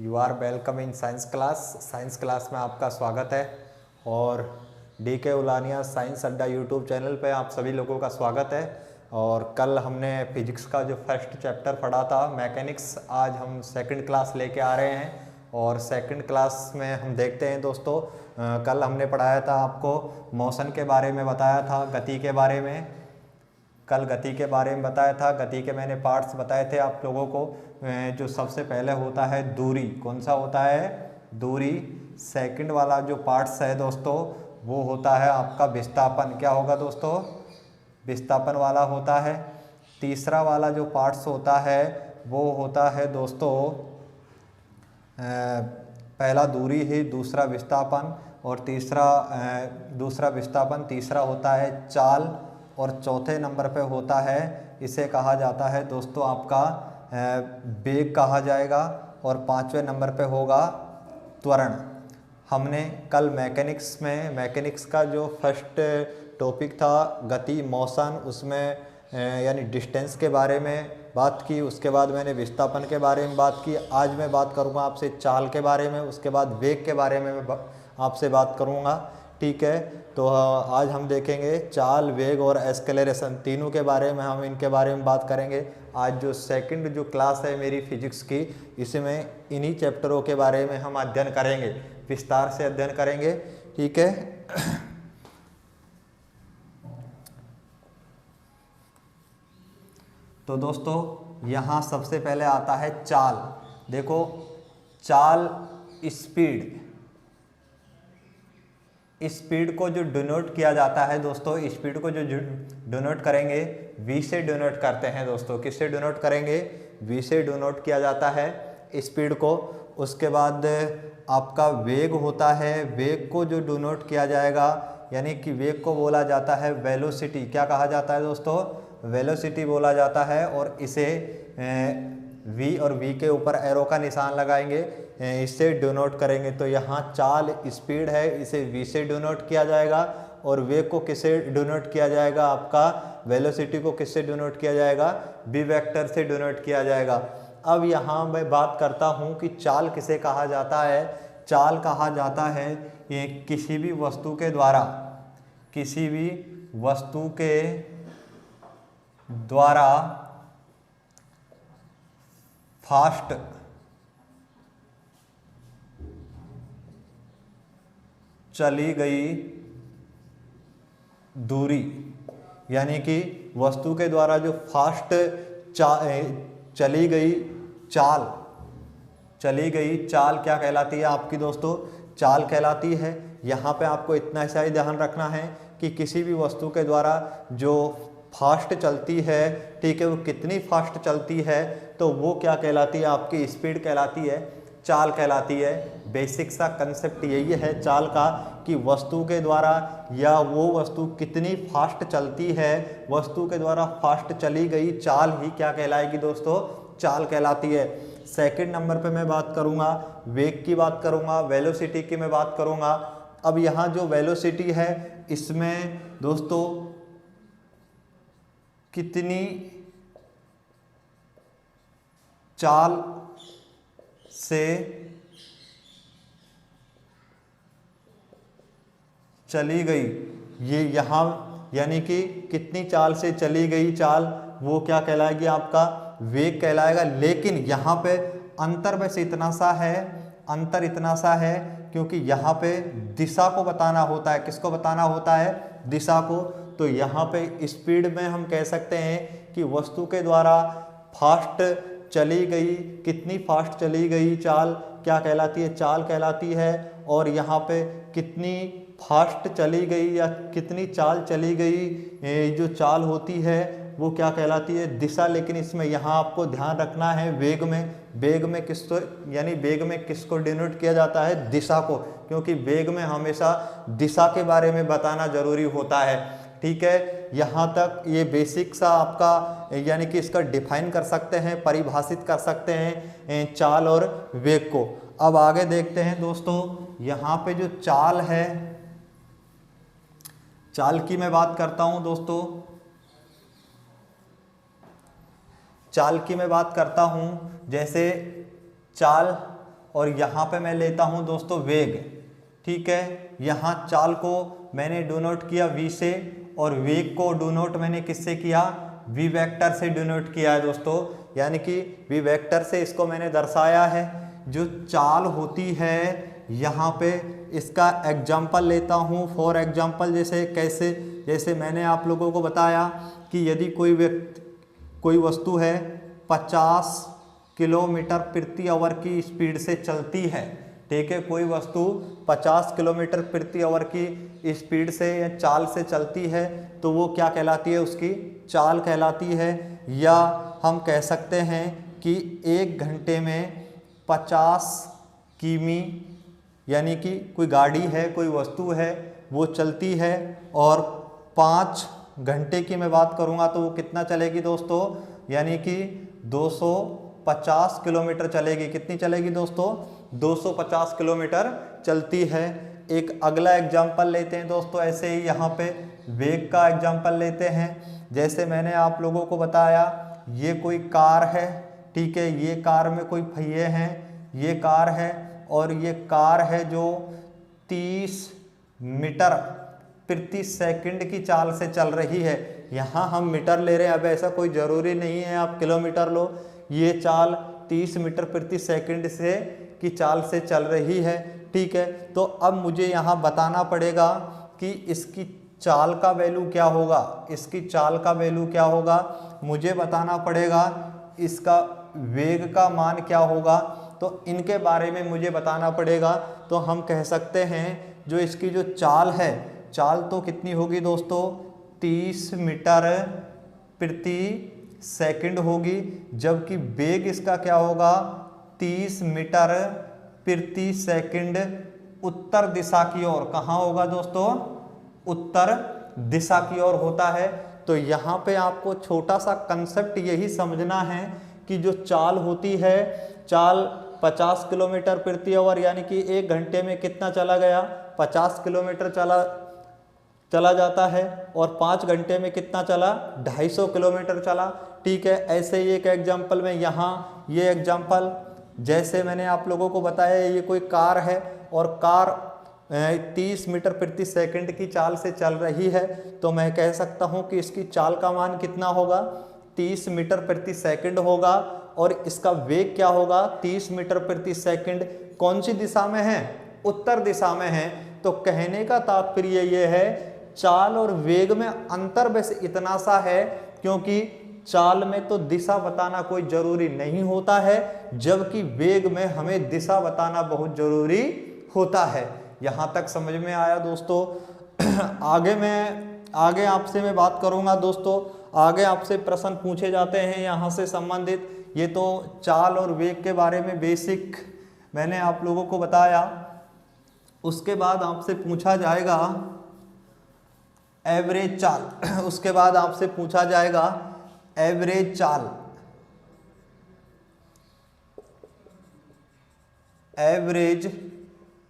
You are welcome in science class. Science class में आपका स्वागत है और डी के उलानिया साइंस अड्डा यूट्यूब चैनल पे आप सभी लोगों का स्वागत है। और कल हमने फिजिक्स का जो फर्स्ट चैप्टर पढ़ा था मैकेनिक्स, आज हम सेकंड क्लास लेके आ रहे हैं। और सेकंड क्लास में हम देखते हैं दोस्तों, कल हमने पढ़ाया था आपको मोशन के बारे में, बताया था गति के बारे में। कल गति के बारे में बताया था, गति के मैंने पार्ट्स बताए थे आप लोगों को। जो सबसे पहले होता है दूरी, कौन सा होता है? दूरी। सेकंड वाला जो पार्ट्स है दोस्तों वो होता है आपका विस्थापन। क्या होगा दोस्तों? विस्थापन वाला होता है। तीसरा वाला जो पार्ट्स होता है वो होता है दोस्तों, पहला दूरी है, दूसरा विस्थापन और दूसरा विस्थापन, तीसरा होता है चाल और चौथे नंबर पे होता है, इसे कहा जाता है दोस्तों आपका वेग कहा जाएगा। और पांचवें नंबर पे होगा त्वरण। हमने कल मैकेनिक्स का जो फर्स्ट टॉपिक था गति मोशन, उसमें यानी डिस्टेंस के बारे में बात की। उसके बाद मैंने विस्थापन के बारे में बात की। आज मैं बात करूंगा आपसे चाल के बारे में, उसके बाद वेग के बारे में मैं आपसे बात करूंगा। ठीक है, तो आज हम देखेंगे चाल, वेग और एक्सेलरेशन, तीनों के बारे में हम इनके बारे में बात करेंगे। आज जो सेकंड जो क्लास है मेरी फिजिक्स की, इसमें इन्हीं चैप्टरों के बारे में हम अध्ययन करेंगे, विस्तार से अध्ययन करेंगे। ठीक है, तो दोस्तों यहाँ सबसे पहले आता है चाल। देखो, चाल स्पीड को जो डिनोट किया जाता है दोस्तों, स्पीड को जो डिनोट करेंगे v से डिनोट करते हैं दोस्तों। किससे डिनोट करेंगे? v से डिनोट किया जाता है स्पीड को। उसके बाद आपका वेग होता है, वेग को जो डिनोट किया जाएगा, यानी कि वेग को बोला जाता है वेलोसिटी। क्या कहा जाता है दोस्तों? वेलोसिटी बोला जाता है। और इसे v और v के ऊपर एरो का निशान लगाएंगे, इससे डिनोट करेंगे। तो यहाँ चाल स्पीड है, इसे v से डिनोट किया जाएगा। और वेग को किससे डिनोट किया जाएगा? आपका वेलोसिटी को किससे डिनोट किया जाएगा? v वेक्टर से डिनोट किया जाएगा। अब यहाँ मैं बात करता हूँ कि चाल किसे कहा जाता है। चाल कहा जाता है ये किसी भी वस्तु के द्वारा फास्ट चली गई दूरी, यानी कि वस्तु के द्वारा जो फास्ट चली गई चाल क्या कहलाती है आपकी दोस्तों? चाल कहलाती है। यहाँ पे आपको इतना सा ही ध्यान रखना है कि किसी भी वस्तु के द्वारा जो फास्ट चलती है, ठीक है, वो कितनी फास्ट चलती है, तो वो क्या कहलाती है? आपकी स्पीड कहलाती है, चाल कहलाती है। बेसिक सा कंसेप्ट यही है चाल का कि वस्तु के द्वारा या वो वस्तु कितनी फास्ट चलती है, वस्तु के द्वारा फास्ट चली गई चाल ही क्या कहलाएगी दोस्तों? चाल कहलाती है। सेकंड नंबर पे मैं बात करूंगा, वेग की बात करूंगा, वेलोसिटी की मैं बात करूंगा। अब यहाँ जो वेलोसिटी है, इसमें दोस्तों कितनी चाल से चली गई, ये यहाँ यानी कि कितनी चाल से चली गई चाल, वो क्या कहलाएगी? आपका वेग कहलाएगा। लेकिन यहाँ पे अंतर बस इतना सा है क्योंकि यहाँ पे दिशा को बताना होता है। किसको बताना होता है? दिशा को। तो यहाँ पे स्पीड में हम कह सकते हैं कि वस्तु के द्वारा फास्ट चली गई, कितनी फास्ट चली गई चाल क्या कहलाती है? चाल कहलाती है। और यहाँ पे कितनी फास्ट चली गई या कितनी चाल चली गई, जो चाल होती है वो क्या कहलाती है? दिशा। लेकिन इसमें यहाँ आपको ध्यान रखना है वेग में किसको डिनोट किया जाता है? दिशा को, क्योंकि वेग में हमेशा दिशा के बारे में बताना जरूरी होता है। ठीक है, यहाँ तक ये बेसिक सा आपका, यानी कि इसका डिफाइन कर सकते हैं, परिभाषित कर सकते हैं चाल और वेग को। अब आगे देखते हैं दोस्तों, यहाँ पे जो चाल है, चाल की मैं बात करता हूं दोस्तों। चाल की मैं बात करता हूं, जैसे चाल और यहाँ पे मैं लेता हूँ दोस्तों वेग। ठीक है, यहाँ चाल को मैंने डिनोट किया v से और वेग को डिनोट मैंने किससे किया, v वेक्टर से डिनोट किया है दोस्तों, यानी कि v वेक्टर से इसको मैंने दर्शाया है। जो चाल होती है यहाँ पे इसका एग्जाम्पल लेता हूँ। फॉर एग्जाम्पल जैसे कैसे, जैसे मैंने आप लोगों को बताया कि यदि कोई वस्तु है 50 किलोमीटर प्रति आवर की स्पीड से चलती है, ठीक है, कोई वस्तु 50 किलोमीटर प्रति आवर की स्पीड से या चाल से चलती है, तो वो क्या कहलाती है, उसकी चाल कहलाती है। या हम कह सकते हैं कि 1 घंटे में 50 किमी, यानी कि कोई गाड़ी है, कोई वस्तु है, वो चलती है और 5 घंटे की मैं बात करूँगा तो वो कितना चलेगी दोस्तों, यानी कि 250 किलोमीटर चलेगी। कितनी चलेगी दोस्तों, 250 किलोमीटर चलती है। एक अगला एग्जाम्पल लेते हैं दोस्तों, ऐसे ही यहाँ पे वेग का एग्जाम्पल लेते हैं। जैसे मैंने आप लोगों को बताया ये कोई कार है, ठीक है, ये कार में कोई पहिए हैं, ये कार है और ये कार है जो 30 मीटर प्रति सेकंड की चाल से चल रही है। यहाँ हम मीटर ले रहे हैं, अब ऐसा कोई ज़रूरी नहीं है आप किलोमीटर लो। ये चाल 30 मीटर प्रति सेकंड से की चाल से चल रही है, ठीक है। तो अब मुझे यहाँ बताना पड़ेगा कि इसकी चाल का वैल्यू क्या होगा, इसकी चाल का वैल्यू क्या होगा, मुझे बताना पड़ेगा इसका वेग का मान क्या होगा, तो इनके बारे में मुझे बताना पड़ेगा। तो हम कह सकते हैं जो इसकी जो चाल है, चाल तो कितनी होगी दोस्तों, 30 मीटर प्रति सेकंड होगी, जबकि वेग इसका क्या होगा, 30 मीटर प्रति सेकंड उत्तर दिशा की ओर। कहाँ होगा दोस्तों, उत्तर दिशा की ओर होता है। तो यहाँ पे आपको छोटा सा कंसेप्ट यही समझना है कि जो चाल होती है, चाल 50 किलोमीटर प्रति आवर, यानी कि 1 घंटे में कितना चला गया, 50 किलोमीटर चला जाता है, और 5 घंटे में कितना चला, 250 किलोमीटर चला, ठीक है। ऐसे ही एक एग्जाम्पल में यहाँ ये एग्जाम्पल जैसे मैंने आप लोगों को बताया, ये कोई कार है और कार 30 मीटर प्रति सेकंड की चाल से चल रही है, तो मैं कह सकता हूँ कि इसकी चाल का मान कितना होगा, 30 मीटर प्रति सेकंड होगा, और इसका वेग क्या होगा, 30 मीटर प्रति सेकंड। कौन सी दिशा में है, उत्तर दिशा में है। तो कहने का तात्पर्य ये है, चाल और वेग में अंतर बस इतना सा है, क्योंकि चाल में तो दिशा बताना कोई जरूरी नहीं होता है, जबकि वेग में हमें दिशा बताना बहुत जरूरी होता है। यहाँ तक समझ में आया दोस्तों। आगे आपसे मैं बात करूँगा दोस्तों, आगे आपसे प्रश्न पूछे जाते हैं यहाँ से संबंधित। ये तो चाल और वेग के बारे में बेसिक मैंने आप लोगों को बताया। उसके बाद आपसे पूछा जाएगा एवरेज चाल, उसके बाद आपसे पूछा जाएगा एवरेज चाल, एवरेज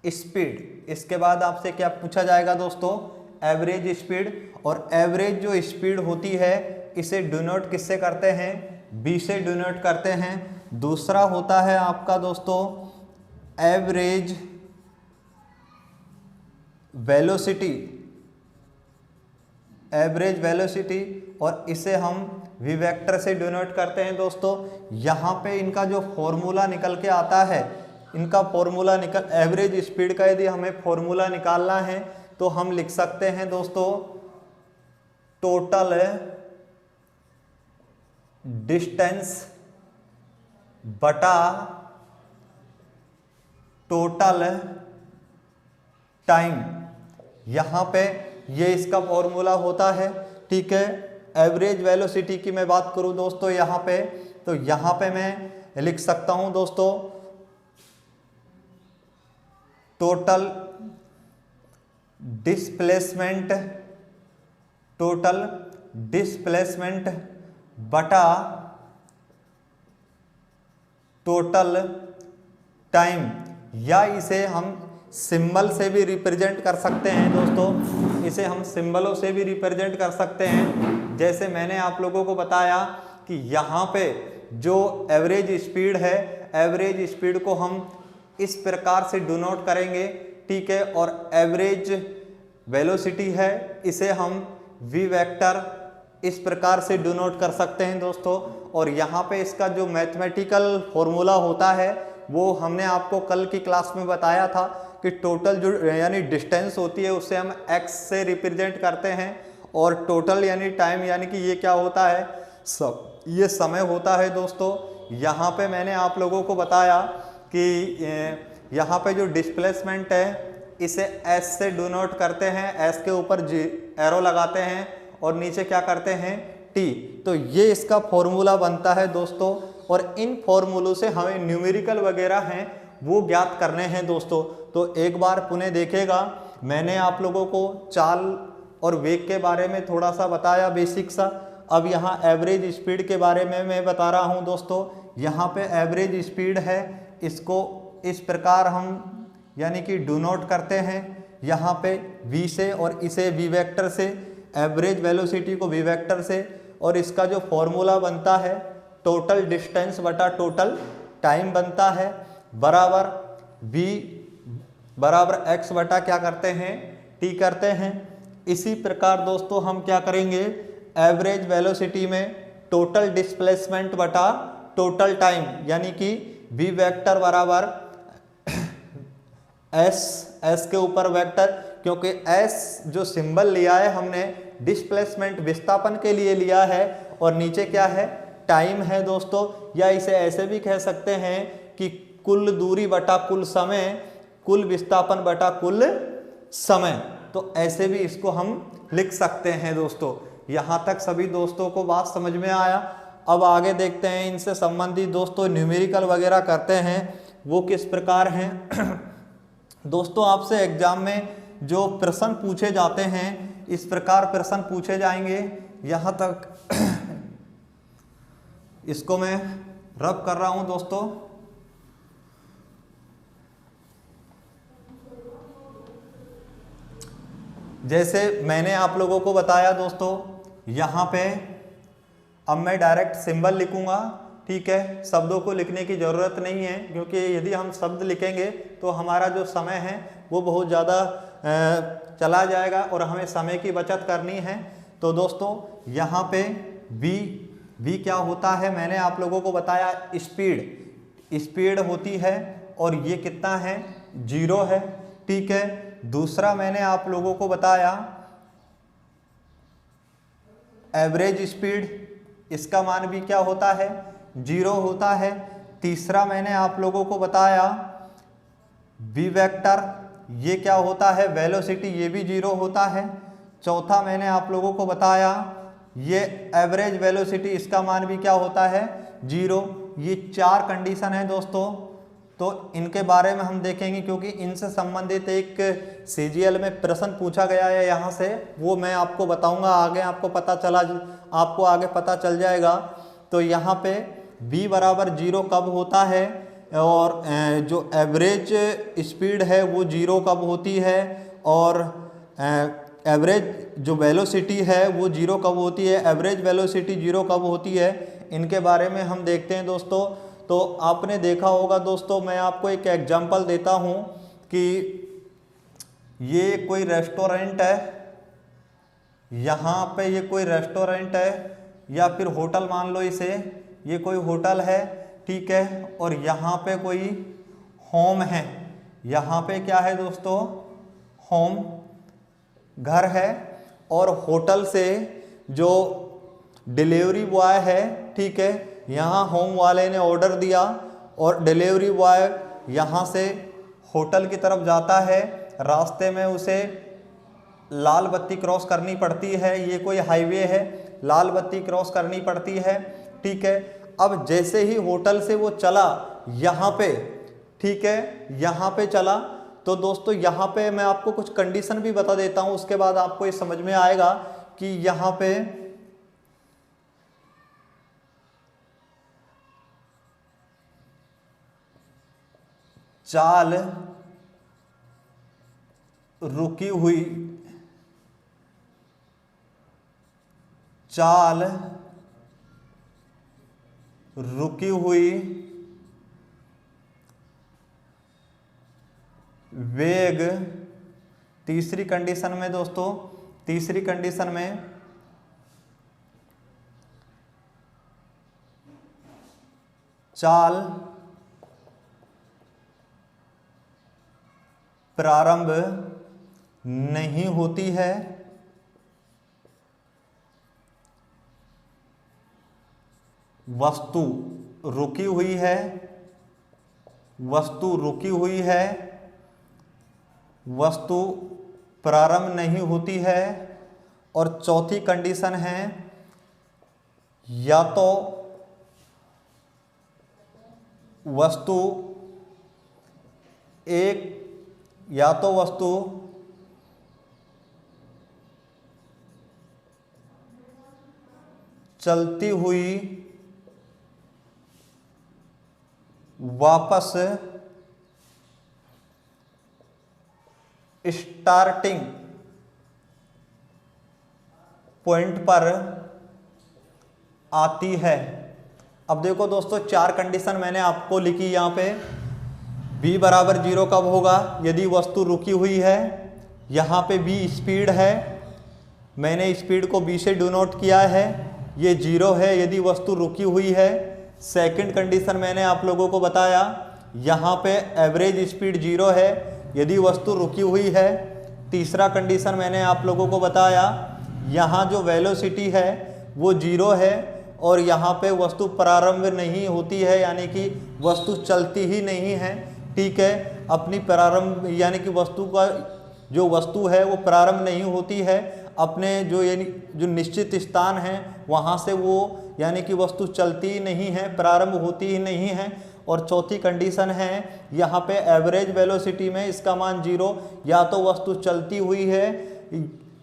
स्पीड। इसके बाद आपसे क्या पूछा जाएगा दोस्तों, एवरेज स्पीड। और एवरेज जो स्पीड होती है इसे डिनोट किससे करते हैं, बी से डिनोट करते हैं। दूसरा होता है आपका दोस्तों एवरेज वेलोसिटी, एवरेज वेलोसिटी, और इसे हम वी वेक्टर से डिनोट करते हैं दोस्तों। यहाँ पे इनका जो फॉर्मूला निकल के आता है, इनका फॉर्मूला एवरेज स्पीड का यदि हमें फॉर्मूला निकालना है तो हम लिख सकते हैं दोस्तों टोटल डिस्टेंस बटा टोटल टाइम। यहाँ पे ये इसका फॉर्मूला होता है, ठीक है। एवरेज वेलोसिटी की मैं बात करूं दोस्तों यहाँ पे, तो यहाँ पे मैं लिख सकता हूं दोस्तों टोटल डिस्प्लेसमेंट बटा टोटल टाइम, या इसे हम सिंबल से भी रिप्रेजेंट कर सकते हैं दोस्तों, इसे हम सिंबलों से भी रिप्रेजेंट कर सकते हैं। जैसे मैंने आप लोगों को बताया कि यहाँ पे जो एवरेज स्पीड है, एवरेज स्पीड को हम इस प्रकार से डिनोट करेंगे, ठीक है। और एवरेज वेलोसिटी है, इसे हम v वेक्टर इस प्रकार से डिनोट कर सकते हैं दोस्तों। और यहाँ पे इसका जो मैथमेटिकल फॉर्मूला होता है वो हमने आपको कल की क्लास में बताया था कि टोटल जो यानी डिस्टेंस होती है उसे हम x से रिप्रेजेंट करते हैं, और टोटल यानी टाइम यानी कि ये क्या होता है, ये समय होता है दोस्तों। यहाँ पे मैंने आप लोगों को बताया कि यहाँ पे जो डिस्प्लेसमेंट है इसे s से डिनोट करते हैं, s के ऊपर एरो लगाते हैं और नीचे क्या करते हैं t। तो ये इसका फॉर्मूला बनता है दोस्तों, और इन फॉर्मूलों से हमें न्यूमेरिकल वगैरह हैं वो ज्ञात करने हैं दोस्तों। तो एक बार पुनः देखिएगा, मैंने आप लोगों को चाल और वेग के बारे में थोड़ा सा बताया बेसिक सा। अब यहाँ एवरेज स्पीड के बारे में मैं बता रहा हूँ दोस्तों। यहाँ पे एवरेज स्पीड है, इसको इस प्रकार हम यानी कि डिनोट करते हैं यहाँ पे v से, और इसे v वेक्टर से, एवरेज वेलोसिटी को v वेक्टर से। और इसका जो फॉर्मूला बनता है टोटल डिस्टेंस बटा टोटल टाइम बनता है, बराबर v बराबर x बटा क्या करते हैं t करते हैं। इसी प्रकार दोस्तों हम क्या करेंगे, एवरेज वेलोसिटी में टोटल डिस्प्लेसमेंट बटा टोटल टाइम यानी कि v वेक्टर बराबर s के ऊपर वेक्टर, क्योंकि s जो सिंबल लिया है हमने डिस्प्लेसमेंट विस्थापन के लिए लिया है, और नीचे क्या है टाइम है दोस्तों। या इसे ऐसे भी कह सकते हैं कि कुल दूरी बटा कुल समय, कुल विस्थापन बटा कुल समय। तो ऐसे भी इसको हम लिख सकते हैं दोस्तों। यहाँ तक सभी दोस्तों को बात समझ में आया। अब आगे देखते हैं इनसे संबंधित दोस्तों न्यूमेरिकल वगैरह करते हैं वो किस प्रकार हैं। दोस्तों आपसे एग्जाम में जो प्रश्न पूछे जाते हैं इस प्रकार प्रश्न पूछे जाएंगे। यहाँ तक इसको मैं रब कर रहा हूं दोस्तों। जैसे मैंने आप लोगों को बताया दोस्तों, यहाँ पे अब मैं डायरेक्ट सिंबल लिखूंगा, ठीक है। शब्दों को लिखने की ज़रूरत नहीं है, क्योंकि यदि हम शब्द लिखेंगे तो हमारा जो समय है वो बहुत ज़्यादा चला जाएगा और हमें समय की बचत करनी है। तो दोस्तों यहाँ पे v क्या होता है मैंने आप लोगों को बताया, स्पीड होती है, और ये कितना है 0 है, ठीक है। दूसरा मैंने आप लोगों को बताया एवरेज स्पीड, इसका मान भी क्या होता है 0 होता है। तीसरा मैंने आप लोगों को बताया v वेक्टर, ये क्या होता है वेलोसिटी, ये भी 0 होता है। चौथा मैंने आप लोगों को बताया ये एवरेज वेलोसिटी, इसका मान भी क्या होता है 0। ये 4 कंडीशन है दोस्तों। तो इनके बारे में हम देखेंगे, क्योंकि इनसे संबंधित एक CGL में प्रश्न पूछा गया है यहाँ से, वो मैं आपको बताऊंगा आगे, आपको आगे पता चल जाएगा। तो यहाँ पे v बराबर 0 कब होता है, और जो एवरेज स्पीड है वो 0 कब होती है, और एवरेज जो वेलोसिटी है वो 0 कब होती है, एवरेज वेलोसिटी 0 कब होती है, इनके बारे में हम देखते हैं दोस्तों। तो आपने देखा होगा दोस्तों, मैं आपको एक एग्जांपल देता हूं कि ये कोई रेस्टोरेंट है, यहाँ पे ये कोई रेस्टोरेंट है या फिर होटल मान लो इसे, ये कोई होटल है, ठीक है। और यहाँ पे कोई होम है, यहाँ पे क्या है दोस्तों होम घर है, और होटल से जो डिलीवरी बॉय है, ठीक है, यहाँ होम वाले ने ऑर्डर दिया और डिलीवरी बॉय यहाँ से होटल की तरफ जाता है। रास्ते में उसे लाल बत्ती क्रॉस करनी पड़ती है, ये कोई हाईवे है, लाल बत्ती क्रॉस करनी पड़ती है, ठीक है। अब जैसे ही होटल से वो चला यहाँ पे, ठीक है, यहाँ पे चला, तो दोस्तों यहाँ पे मैं आपको कुछ कंडीशन भी बता देता हूँ, उसके बाद आपको ये समझ में आएगा कि यहाँ पे चाल रुकी हुई, चाल रुकी हुई वेग, तीसरी कंडीशन में दोस्तों, तीसरी कंडीशन में चाल प्रारंभ नहीं होती है, वस्तु रुकी हुई है, वस्तु रुकी हुई है, वस्तु प्रारंभ नहीं होती है। और चौथी कंडीशन है या तो वस्तु एक, या तो वस्तु चलती हुई वापस स्टार्टिंग पॉइंट पर आती है। अब देखो दोस्तों, चार कंडीशन मैंने आपको लिखी यहाँ पे। b बराबर 0 कब होगा? यदि वस्तु रुकी हुई है। यहाँ पे b स्पीड है, मैंने स्पीड को b से डिनोट किया है, ये 0 है यदि वस्तु रुकी हुई है। सेकंड कंडीशन मैंने आप लोगों को बताया, यहाँ पे एवरेज स्पीड 0 है यदि वस्तु रुकी हुई है। तीसरा कंडीशन मैंने आप लोगों को बताया, यहाँ जो वेलोसिटी है वो 0 है और यहाँ पे वस्तु प्रारंभ नहीं होती है, यानी कि वस्तु चलती ही नहीं है। ठीक है, अपनी प्रारंभ यानी कि वस्तु का जो वस्तु है वो प्रारंभ नहीं होती है, अपने जो यानी जो निश्चित स्थान है वहाँ से वो यानी कि वस्तु चलती ही नहीं है, प्रारंभ होती ही नहीं है। और चौथी कंडीशन है यहाँ पे एवरेज वेलोसिटी में इसका मान 0, या तो वस्तु चलती हुई है,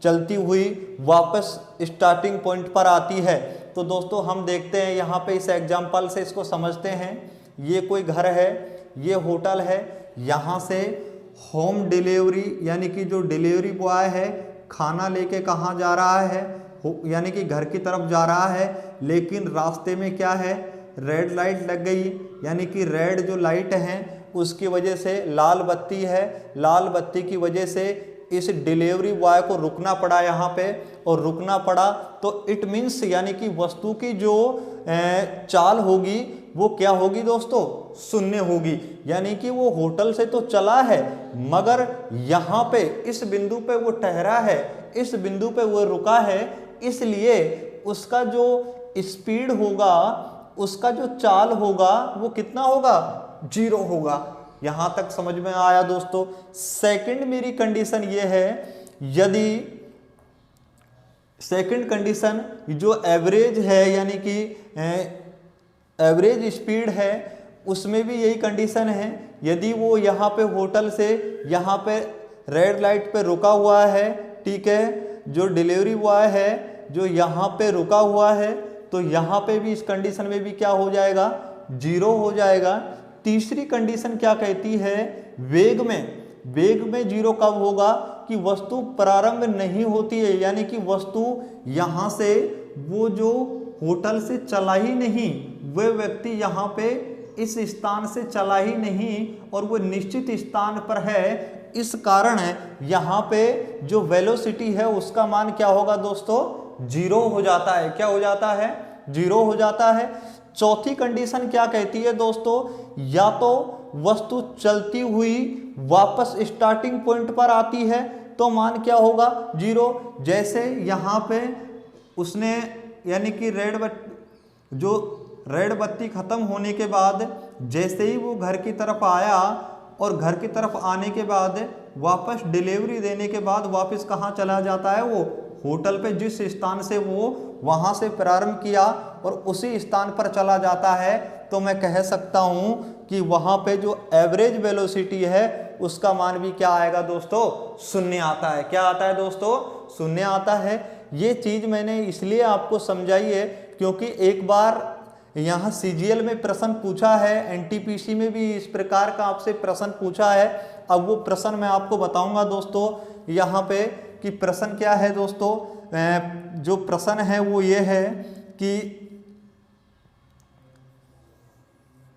चलती हुई वापस स्टार्टिंग पॉइंट पर आती है। तो दोस्तों हम देखते हैं यहाँ पे इस एग्जाम्पल से इसको समझते हैं। ये कोई घर है, ये होटल है, यहाँ से होम डिलीवरी यानी कि जो डिलीवरी बॉय है खाना लेके कहाँ जा रहा है, यानी कि घर की तरफ जा रहा है, लेकिन रास्ते में क्या है, रेड लाइट लग गई, यानी कि रेड जो लाइट है उसकी वजह से लाल बत्ती है, लाल बत्ती की वजह से इस डिलीवरी बॉय को रुकना पड़ा यहाँ पे, और रुकना पड़ा तो इट मीन्स यानी कि वस्तु की जो चाल होगी वो क्या होगी दोस्तों, शून्य होगी। यानी कि वो होटल से तो चला है मगर यहाँ पे इस बिंदु पे वो ठहरा है, इस बिंदु पे वो रुका है, इसलिए उसका जो स्पीड होगा, उसका जो चाल होगा वो कितना होगा, 0 होगा। यहां तक समझ में आया दोस्तों। सेकंड मेरी कंडीशन ये है, यदि सेकंड कंडीशन जो एवरेज है यानी कि एवरेज स्पीड है उसमें भी यही कंडीशन है। यदि वो यहाँ पे होटल से यहाँ पे रेड लाइट पे रुका हुआ है, ठीक है, जो डिलीवरी बॉय है जो यहाँ पे रुका हुआ है, तो यहाँ पे भी इस कंडीशन में भी क्या हो जाएगा, 0 हो जाएगा। तीसरी कंडीशन क्या कहती है, वेग में 0 कब होगा कि वस्तु प्रारंभ नहीं होती है, यानी कि वस्तु यहाँ से वो जो होटल से चला ही नहीं, वह व्यक्ति यहाँ पे इस स्थान से चला ही नहीं और वो निश्चित स्थान पर है। इस कारण यहाँ पे जो वेलोसिटी है उसका मान क्या होगा दोस्तों, 0 हो जाता है। क्या हो जाता है, 0 हो जाता है। चौथी कंडीशन क्या कहती है दोस्तों, या तो वस्तु चलती हुई वापस स्टार्टिंग पॉइंट पर आती है तो मान क्या होगा, 0। जैसे यहाँ पे उसने यानी कि रेड बत्ती खत्म होने के बाद जैसे ही वो घर की तरफ आया और घर की तरफ आने के बाद वापस डिलीवरी देने के बाद वापस कहाँ चला जाता है, वो होटल पे जिस स्थान से वो वहाँ से प्रारंभ किया और उसी स्थान पर चला जाता है। तो मैं कह सकता हूँ कि वहाँ पे जो एवरेज वेलोसिटी है उसका मान भी क्या आएगा दोस्तों, 0 आता है। क्या आता है दोस्तों, 0 आता है। ये चीज़ मैंने इसलिए आपको समझाई है क्योंकि एक बार यहाँ CGL में प्रश्न पूछा है, NTPC में भी इस प्रकार का आपसे प्रश्न पूछा है। अब वो प्रश्न मैं आपको बताऊंगा दोस्तों यहाँ पे कि प्रश्न क्या है दोस्तों। जो प्रश्न है वो ये है कि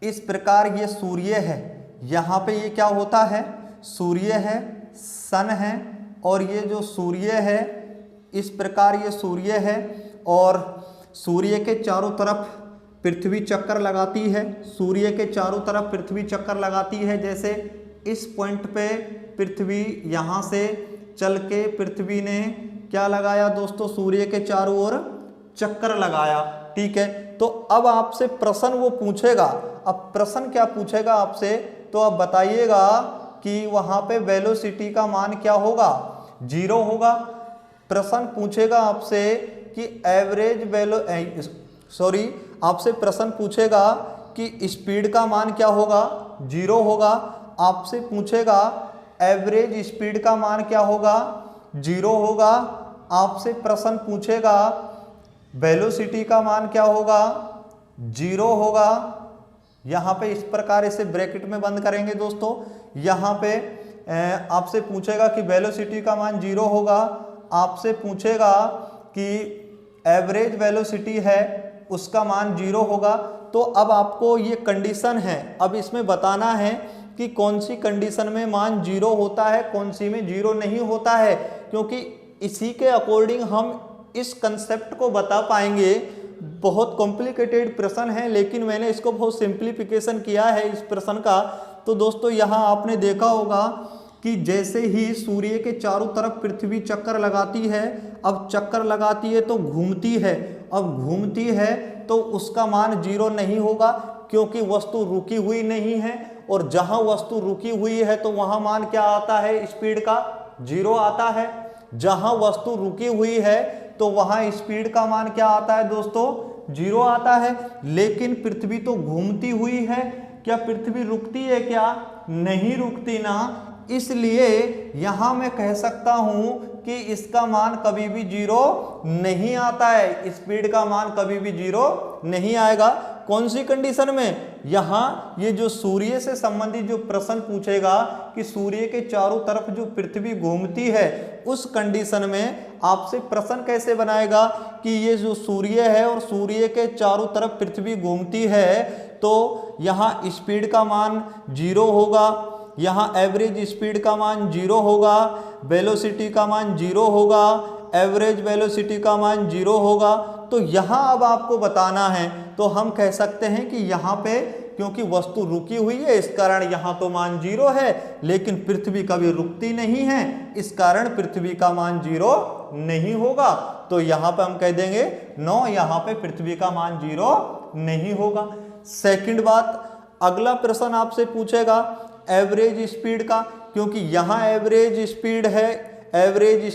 इस प्रकार ये सूर्य है, यहाँ पे ये क्या होता है, सूर्य है, सन है, और ये जो सूर्य है इस प्रकार ये सूर्य है, और सूर्य के चारों तरफ पृथ्वी चक्कर लगाती है, सूर्य के चारों तरफ पृथ्वी चक्कर लगाती है। जैसे इस पॉइंट पे पृथ्वी यहाँ से चल के पृथ्वी ने क्या लगाया दोस्तों, सूर्य के चारों ओर चक्कर लगाया। ठीक है, तो अब आपसे प्रश्न वो पूछेगा, अब प्रश्न क्या पूछेगा आपसे, तो अब बताइएगा कि वहां पे वेलोसिटी का मान क्या होगा, 0 होगा। प्रश्न पूछेगा आपसे कि आपसे प्रश्न पूछेगा कि स्पीड का मान क्या होगा, 0 होगा। आपसे पूछेगा एवरेज स्पीड का मान क्या होगा, 0 होगा। आपसे प्रश्न पूछेगा वेलोसिटी का मान क्या होगा, 0 होगा। यहाँ पे इस प्रकार इसे ब्रैकेट में बंद करेंगे दोस्तों। यहाँ पे आपसे पूछेगा कि वेलोसिटी का मान 0 होगा, आपसे पूछेगा कि एवरेज वेलोसिटी है उसका मान 0 होगा। तो अब आपको ये कंडीशन है, अब इसमें बताना है कि कौन सी कंडीशन में मान 0 होता है, कौन सी में 0 नहीं होता है, क्योंकि इसी के अकॉर्डिंग हम इस कंसेप्ट को बता पाएंगे। बहुत कॉम्प्लिकेटेड प्रश्न है, लेकिन मैंने इसको बहुत सिंप्लीफिकेशन किया है इस प्रश्न का। तो दोस्तों यहाँ आपने देखा होगा कि जैसे ही सूर्य के चारों तरफ पृथ्वी चक्कर लगाती है, अब चक्कर लगाती है तो घूमती है, अब घूमती है तो उसका मान 0 नहीं होगा, क्योंकि वस्तु रुकी हुई नहीं है, और जहां वस्तु रुकी हुई है तो वहां मान क्या आता है, स्पीड का 0 आता है। जहां वस्तु रुकी हुई है तो वहां स्पीड का मान क्या आता है दोस्तों, 0 आता है। लेकिन पृथ्वी तो घूमती हुई है, क्या पृथ्वी रुकती है क्या, नहीं रुकती ना, इसलिए यहां मैं कह सकता हूं कि इसका मान कभी भी 0 नहीं आता है, स्पीड का मान कभी भी 0 नहीं आएगा। कौन सी कंडीशन में, यहां ये जो सूर्य से संबंधित जो प्रश्न पूछेगा कि सूर्य के चारों तरफ जो पृथ्वी घूमती है, उस कंडीशन में आपसे प्रश्न कैसे बनाएगा कि ये जो सूर्य है और सूर्य के चारों तरफ पृथ्वी घूमती है, तो यहाँ स्पीड का मान 0 होगा, यहाँ एवरेज स्पीड का मान 0 होगा, वेलोसिटी का मान 0 होगा, एवरेज वेलोसिटी का मान 0 होगा। तो यहाँ अब आपको बताना है, तो हम कह सकते हैं कि यहाँ पे क्योंकि वस्तु रुकी हुई है इस कारण यहाँ तो मान 0 है, लेकिन पृथ्वी कभी रुकती नहीं है, इस कारण पृथ्वी का मान 0 नहीं होगा। तो यहाँ पे हम कह देंगे नो, यहाँ पे पृथ्वी का मान 0 नहीं होगा। सेकंड बात, अगला प्रश्न आपसे पूछेगा एवरेज स्पीड का, क्योंकि यहाँ एवरेज स्पीड है, एवरेज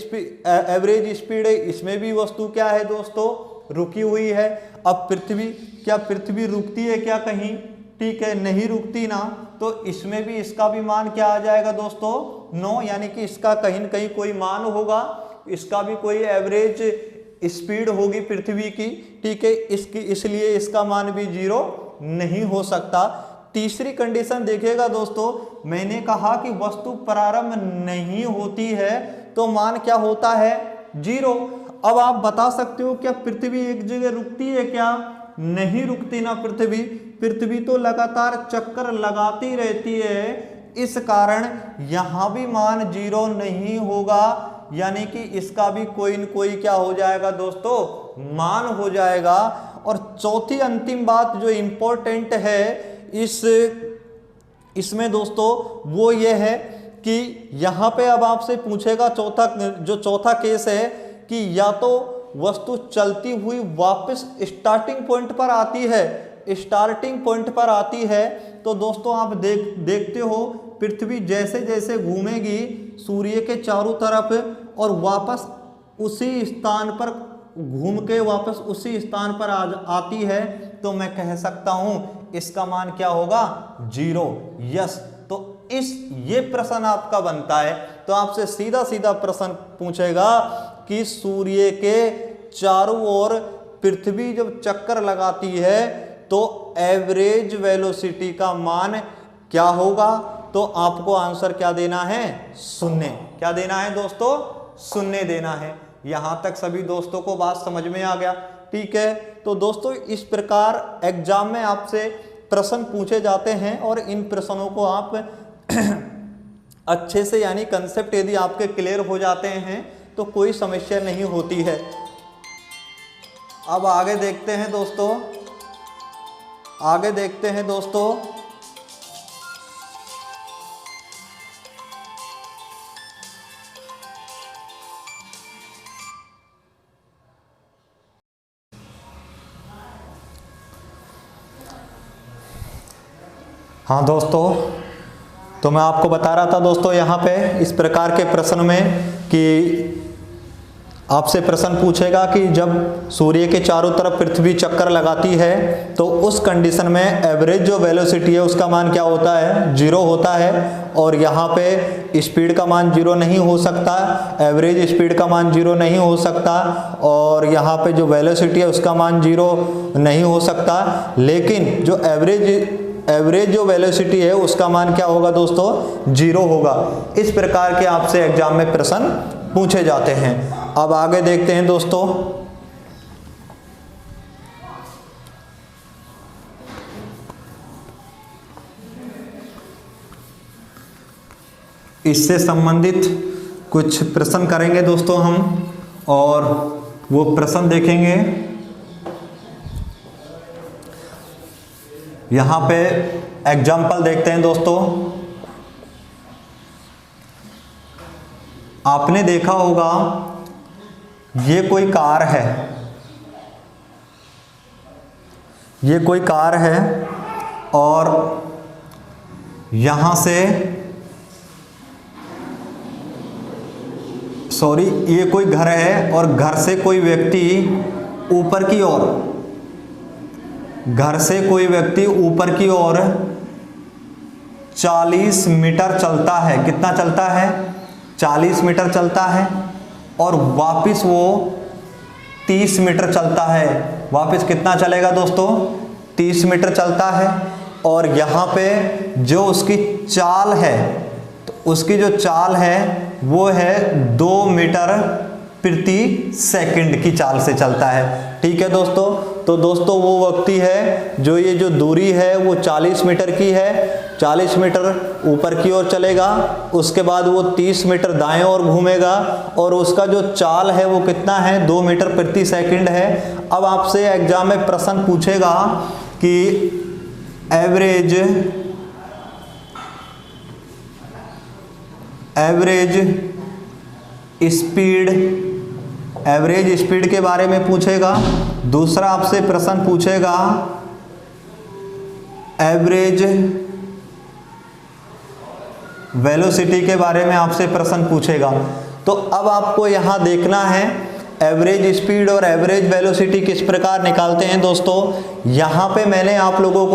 स्पीड है, इसमें भी वस्तु क्या है दोस्तों, रुकी हुई है। अब पृथ्वी, क्या पृथ्वी रुकती है क्या कहीं, ठीक है, नहीं रुकती ना, तो इसमें भी इसका भी मान क्या आ जाएगा दोस्तों, नो, यानी कि इसका कहीं न कहीं कोई मान होगा, इसका भी कोई एवरेज स्पीड होगी पृथ्वी की, ठीक है, इसलिए इसका मान भी 0 नहीं हो सकता। तीसरी कंडीशन देखिएगा दोस्तों, मैंने कहा कि वस्तु प्रारंभ नहीं होती है तो मान क्या होता है, 0। अब आप बता सकते हो क्या पृथ्वी एक जगह रुकती है क्या, नहीं रुकती ना पृथ्वी तो लगातार चक्कर लगाती रहती है, इस कारण यहां भी मान 0 नहीं होगा, यानी कि इसका भी कोई न कोई क्या हो जाएगा दोस्तों, मान हो जाएगा। और चौथी अंतिम बात जो इंपॉर्टेंट है इसमें दोस्तों वो ये है कि यहाँ पे अब आपसे पूछेगा चौथा केस है कि या तो वस्तु चलती हुई वापस स्टार्टिंग पॉइंट पर आती है, तो दोस्तों आप देखते हो पृथ्वी जैसे जैसे घूमेगी सूर्य के चारों तरफ और वापस उसी स्थान पर घूम के वापस उसी स्थान पर आती है, तो मैं कह सकता हूं इसका मान क्या होगा, 0। यस, तो ये प्रश्न आपका बनता है। तो आपसे सीधा सीधा प्रश्न पूछेगा कि सूर्य के चारों ओर पृथ्वी जब चक्कर लगाती है तो एवरेज वेलोसिटी का मान क्या होगा, तो आपको आंसर क्या देना है, 0। क्या देना है दोस्तों, 0 देना है। यहां तक सभी दोस्तों को बात समझ में आ गया, ठीक है। तो दोस्तों इस प्रकार एग्जाम में आपसे प्रश्न पूछे जाते हैं और इन प्रश्नों को आप अच्छे से, यानी कंसेप्ट यदि आपके क्लियर हो जाते हैं तो कोई समस्या नहीं होती है। अब आगे देखते हैं दोस्तों, आगे देखते हैं दोस्तों। हाँ दोस्तों, तो मैं आपको बता रहा था दोस्तों यहाँ पे इस प्रकार के प्रश्न में कि आपसे प्रश्न पूछेगा कि जब सूर्य के चारों तरफ पृथ्वी चक्कर लगाती है तो उस कंडीशन में एवरेज जो वेलोसिटी है उसका मान क्या होता है, 0 होता है। और यहाँ पे स्पीड का मान 0 नहीं हो सकता, एवरेज स्पीड का मान 0 नहीं हो सकता, और यहाँ पे जो वेलोसिटी है उसका मान 0 नहीं हो सकता। लेकिन जो एवरेज जो वेलोसिटी है उसका मान क्या होगा दोस्तों, 0 होगा। इस प्रकार के आपसे एग्जाम में प्रश्न पूछे जाते हैं। अब आगे देखते हैं दोस्तों, इससे संबंधित कुछ प्रश्न करेंगे दोस्तों हम, और वो प्रश्न देखेंगे। यहां पे एग्जाम्पल देखते हैं दोस्तों। आपने देखा होगा ये कोई कार है, ये कोई कार है, और यहां से ये कोई घर है, और घर से कोई व्यक्ति ऊपर की ओर, घर से कोई व्यक्ति ऊपर की ओर 40 मीटर चलता है। कितना चलता है, 40 मीटर चलता है, और वापस वो 30 मीटर चलता है। वापस कितना चलेगा दोस्तों, 30 मीटर चलता है। और यहाँ पे जो उसकी चाल है, तो उसकी जो चाल है वो है 2 मीटर प्रति सेकंड की चाल से चलता है। ठीक है दोस्तों, तो दोस्तों वो व्यक्ति है जो ये जो दूरी है वो 40 मीटर की है, 40 मीटर ऊपर की ओर चलेगा, उसके बाद वो 30 मीटर दाएं ओर घूमेगा, और उसका जो चाल है वो कितना है, 2 मीटर प्रति सेकंड है। अब आपसे एग्जाम में प्रश्न पूछेगा कि एवरेज स्पीड के बारे में पूछेगा। दूसरा आपसे प्रश्न पूछेगा एवरेज वेलोसिटी के बारे में आपसे प्रश्न पूछेगा। तो अब आपको यहां देखना है एवरेज स्पीड और एवरेज वेलोसिटी किस प्रकार निकालते हैं दोस्तों। यहाँ पे मैंने आप लोगों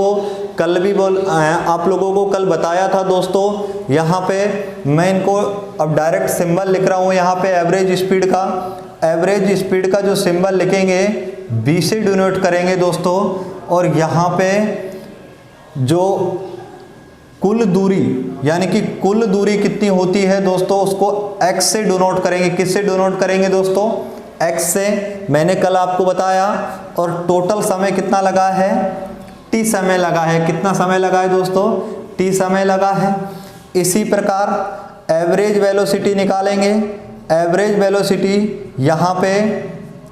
को कल बताया था दोस्तों। यहाँ पे मैं इनको अब डायरेक्ट सिंबल लिख रहा हूँ। यहाँ पे एवरेज स्पीड का जो सिंबल लिखेंगे बी से डिनोट करेंगे दोस्तों, और यहाँ पे जो कुल दूरी, यानी कि कुल दूरी कितनी होती है दोस्तों, उसको x से डिनोट करेंगे। किससे डिनोट करेंगे दोस्तों, x से। मैंने कल आपको बताया। और टोटल समय कितना लगा है, t समय लगा है। कितना समय लगा है दोस्तों, t समय लगा है। इसी प्रकार एवरेज वेलोसिटी निकालेंगे। एवरेज वेलोसिटी यहाँ पे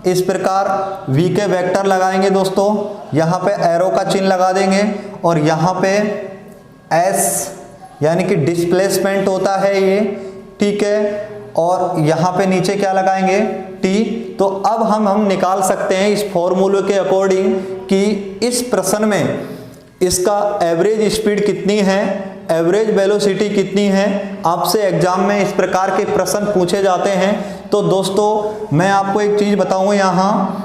इस प्रकार v के वेक्टर लगाएंगे दोस्तों, यहाँ पे एरो का चिन्ह लगा देंगे, और यहाँ पे s यानी कि डिस्प्लेसमेंट होता है ये, ठीक है। और यहाँ पे नीचे क्या लगाएंगे, t। तो अब हम निकाल सकते हैं इस फॉर्मूले के अकॉर्डिंग कि इस प्रश्न में इसका एवरेज स्पीड कितनी है, एवरेज वेलोसिटी कितनी है। आपसे एग्जाम में इस प्रकार के प्रश्न पूछे जाते हैं। तो दोस्तों मैं आपको एक चीज बताऊं, यहाँ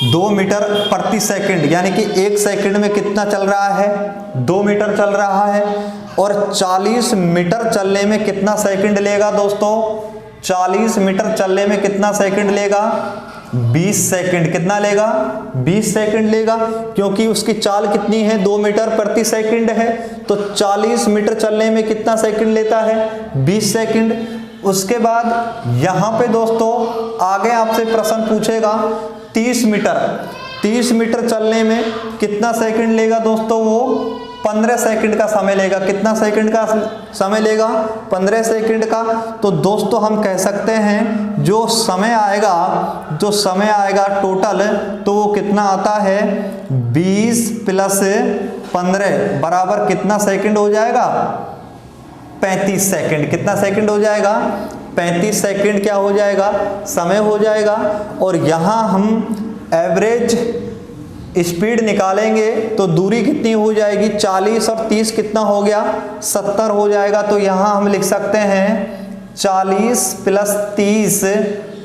2 मीटर प्रति सेकंड, यानी कि 1 सेकंड में कितना चल रहा है, 2 मीटर चल रहा है। और 40 मीटर चलने में कितना सेकंड लेगा दोस्तों, 40 मीटर चलने में कितना सेकंड लेगा, 20 सेकंड। कितना लेगा, 20 सेकंड लेगा, क्योंकि उसकी चाल कितनी है, 2 मीटर प्रति सेकंड है। तो 40 मीटर चलने में कितना सेकंड लेता है, 20 सेकंड। उसके बाद यहाँ पे दोस्तों आगे आपसे प्रश्न पूछेगा 30 मीटर चलने में कितना सेकंड लेगा दोस्तों, वो 15 सेकंड का समय लेगा। कितना सेकंड का समय लेगा? 15 सेकंड का। तो दोस्तों हम कह सकते हैं जो समय आएगा टोटल, तो वो कितना आता है 20 + 15 बराबर कितना सेकंड हो जाएगा? 35 सेकंड। कितना सेकंड हो जाएगा? 35 सेकंड क्या हो जाएगा? समय हो जाएगा। और यहाँ हम एवरेज स्पीड निकालेंगे तो दूरी कितनी हो जाएगी? 40 और 30 कितना हो गया? 70 हो जाएगा। तो यहाँ हम लिख सकते हैं 40 + 30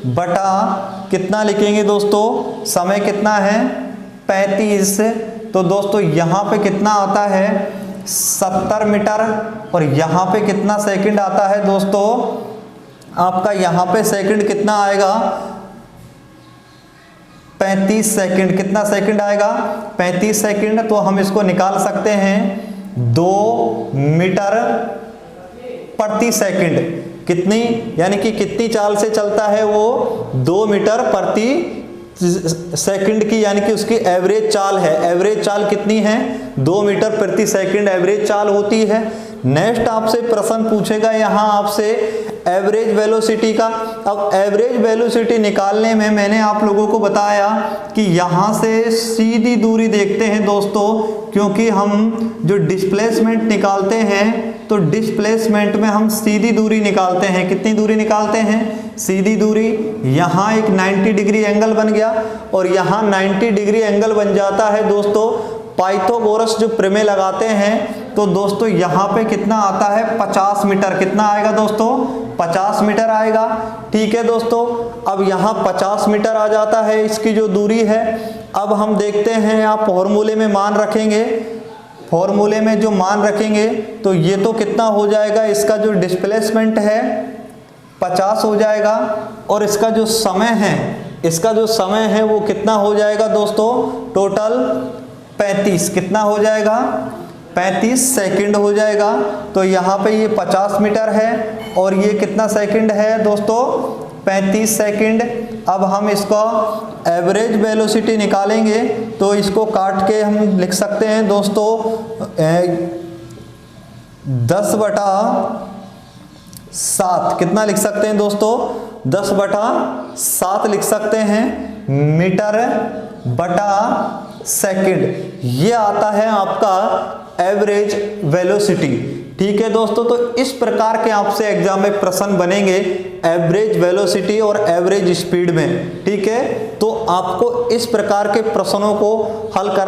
बटा कितना लिखेंगे दोस्तों? समय कितना है? 35। तो दोस्तों यहाँ पे कितना आता है? 70 मीटर। और यहाँ पे कितना सेकंड आता है दोस्तों? आपका यहाँ पे सेकंड कितना आएगा? 35 सेकंड। कितना सेकंड आएगा? 35 सेकंड। तो हम इसको निकाल सकते हैं 2 मीटर प्रति सेकंड। कितनी, यानी कि कितनी चाल से चलता है वो? 2 मीटर प्रति सेकंड की, यानी कि उसकी एवरेज चाल है। एवरेज चाल कितनी है? 2 मीटर प्रति सेकंड एवरेज चाल होती है। नेक्स्ट आपसे प्रश्न पूछेगा यहाँ आपसे एवरेज वेलोसिटी का। अब एवरेज वेलोसिटी निकालने में मैंने आप लोगों को बताया कि यहाँ से सीधी दूरी देखते हैं दोस्तों, क्योंकि हम जो डिस्प्लेसमेंट निकालते हैं तो डिस्प्लेसमेंट में हम सीधी दूरी निकालते हैं। कितनी दूरी निकालते हैं? सीधी दूरी। यहाँ एक 90 डिग्री एंगल बन गया और यहाँ 90 डिग्री एंगल बन जाता है दोस्तों। पाइथागोरस जो प्रमेय लगाते हैं तो दोस्तों यहाँ पे कितना आता है? 50 मीटर। कितना आएगा दोस्तों? 50 मीटर आएगा। ठीक है दोस्तों, अब यहाँ 50 मीटर आ जाता है इसकी जो दूरी है। अब हम देखते हैं, आप फॉर्मूले में मान रखेंगे। फॉर्मूले में जो मान रखेंगे तो ये तो कितना हो जाएगा? इसका जो डिस्प्लेसमेंट है 50 हो जाएगा और इसका जो समय है वो कितना हो जाएगा दोस्तों? टोटल 35। कितना हो जाएगा? 35 सेकंड हो जाएगा। तो यहाँ पे ये 50 मीटर है और ये कितना सेकंड है दोस्तों? 35 सेकंड। अब हम इसको एवरेज वेलोसिटी निकालेंगे तो इसको काट के हम लिख सकते हैं दोस्तों 10/7। कितना लिख सकते हैं दोस्तों? 10/7 लिख सकते हैं मीटर बटा सेकंड। ये आता है आपका एवरेज वेलोसिटी। ठीक है दोस्तों, तो इस प्रकार के आपसे एग्जाम में प्रश्न बनेंगे एवरेज वेलोसिटी और एवरेज स्पीड में। ठीक है, तो आपको इस प्रकार के प्रश्नों को हल करना